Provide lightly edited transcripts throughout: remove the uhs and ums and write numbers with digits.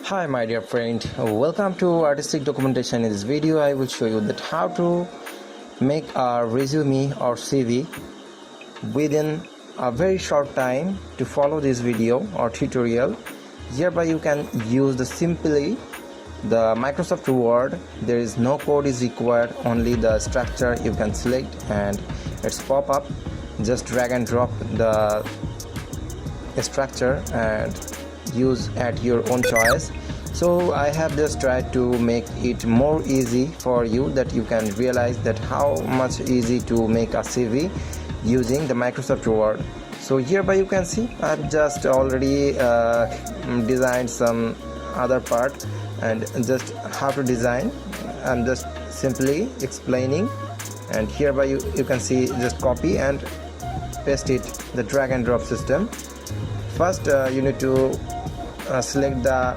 Hi my dear friend, welcome to Artistic Documentation. In this video I will show you that how to make a resume or CV within a very short time. To follow this video or tutorial, hereby you can use the Microsoft Word. There is no code is required, only the structure you can select and it's pop up. Just drag and drop the structure and use at your own choice. So I have just tried to make it more easy for you, that you can realize that how much easy to make a CV using the Microsoft Word. So hereby you can see I've just already designed some other part, and just how to design I'm just simply explaining, and hereby you can see just copy and paste it, the drag and drop system. First you need to select the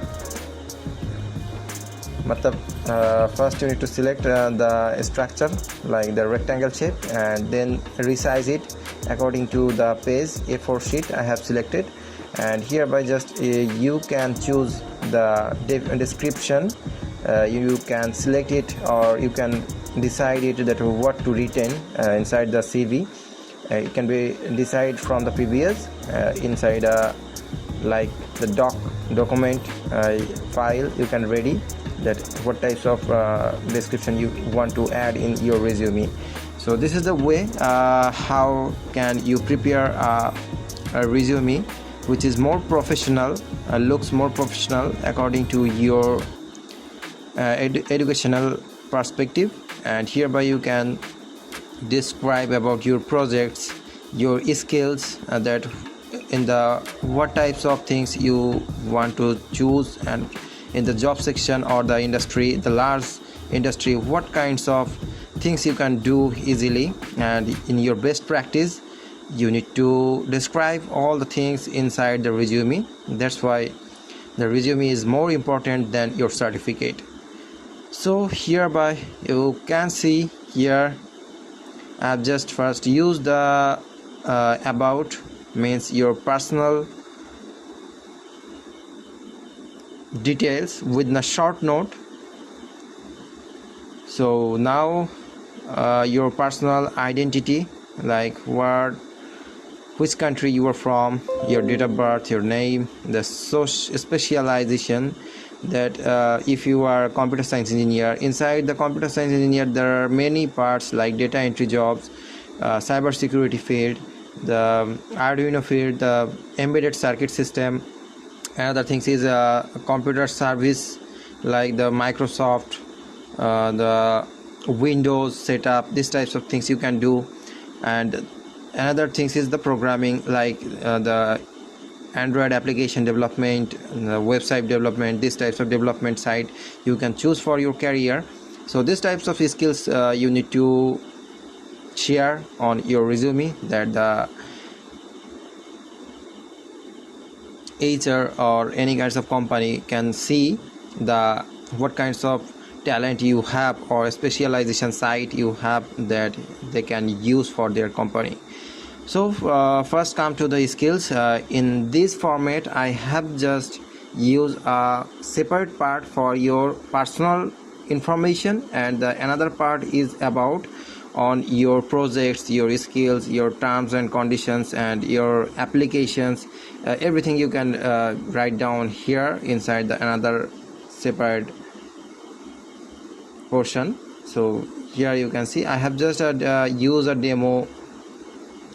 first you need to select the structure like the rectangle shape, and then resize it according to the page A4 sheet I have selected. And hereby just you can choose the description. You can select it, or you can decide it that what to retain inside the CV. It can be decided from the previous inside like the document file. You can ready that what types of description you want to add in your resume. So this is the way how can you prepare a resume which is more professional, looks more professional according to your educational perspective. And hereby you can describe about your projects, your skills, that in the what types of things you want to choose, and in the job section or the industry, the large industry, what kinds of things you can do easily. And in your best practice you need to describe all the things inside the resume. That's why the resume is more important than your certificate. So hereby you can see here I've just first used the about, means your personal details with a short note. So now your personal identity, like which country you are from, your date of birth, your name, the specialization, that if you are a computer science engineer, inside the computer science engineer there are many parts like data entry jobs, cyber security field, the Arduino field, the embedded circuit system. Another things is a computer service like the Microsoft, the Windows setup, these types of things you can do. And another things is the programming, like the Android application development, the website development, these types of development side you can choose for your career. So these types of skills you need to share on your resume, that the HR or any kinds of company can see the what kinds of talent you have or specialization site you have that they can use for their company. So first come to the skills. In this format I have just used a separate part for your personal information, and another part is about on your projects, your skills, your terms and conditions, and your applications. Everything you can write down here inside the another separate portion. So here you can see I have just used a demo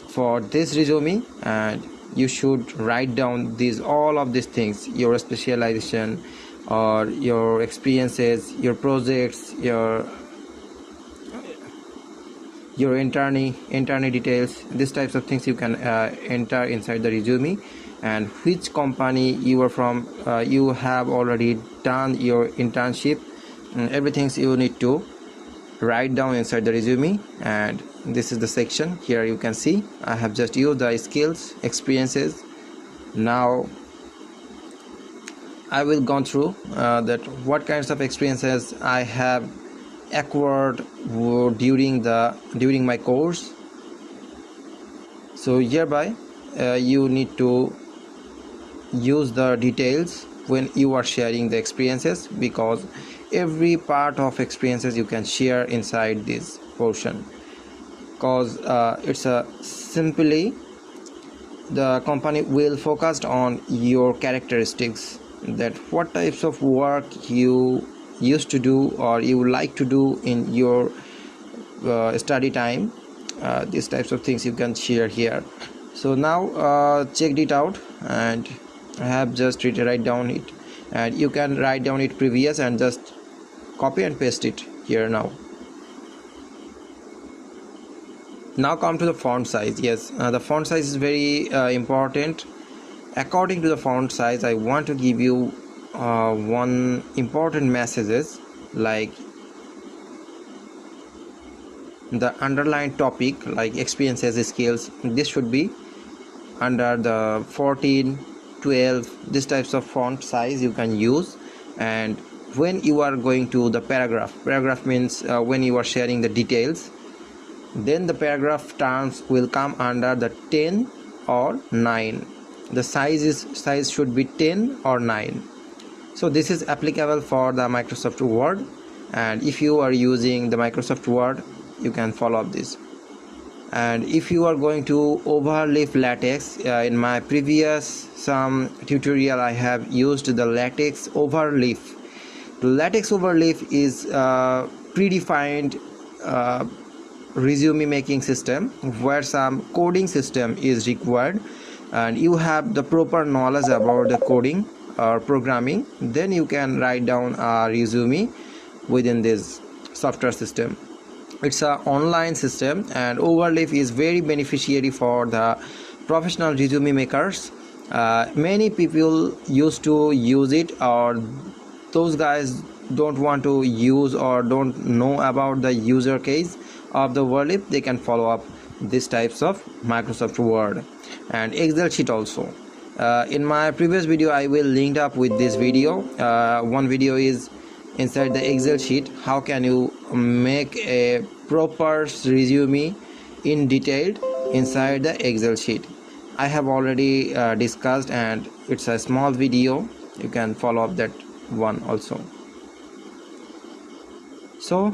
for this resume, and you should write down all of these things, your specialization or your experiences, your projects, your internee details. These types of things you can enter inside the resume, and which company you are from, you have already done your internship, everything you need to write down inside the resume. And this is the section. Here you can see I have just used the skills, experiences. Now I will go through that what kinds of experiences I have acquired during my course. So hereby you need to use the details when you are sharing the experiences, because every part of experiences you can share inside this portion, because it's a simply the company will focus on your characteristics, that what types of work you used to do or you like to do in your study time. These types of things you can share here. So now checked it out, and I have just write down it, and you can write down it previous and just copy and paste it here. Now come to the font size. Yes, the font size is very important. According to the font size, I want to give you one important messages, like the underlined topic like experiences, skills. This should be under the 14, 12, these types of font size you can use. And when you are going to the paragraph means when you are sharing the details, then the paragraph terms will come under the 10 or 9. The size should be 10 or 9. So this is applicable for the Microsoft Word, and if you are using the Microsoft Word, you can follow up this. And if you are going to overleaf latex, in my previous some tutorial I have used the latex overleaf. The latex overleaf is predefined resume making system where some coding system is required, and you have the proper knowledge about the coding or programming, then you can write down a resume within this software system. It's an online system, and overleaf is very beneficiary for the professional resume makers. Many people used to use it, or those guys don't want to use or don't know about the user case of the overleaf, they can follow up these types of Microsoft Word and Excel sheet also. In my previous video I will link up with this video. One video is inside the Excel sheet, how can you make a proper resume in detail inside the Excel sheet. I have already discussed, and it's a small video, you can follow up that one also. So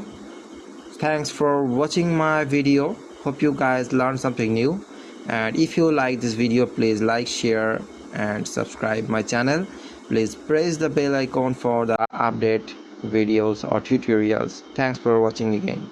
thanks for watching my video. Hope you guys learned something new, and if you like this video, please like, share and subscribe my channel. Please press the bell icon for the update videos or tutorials. Thanks for watching again.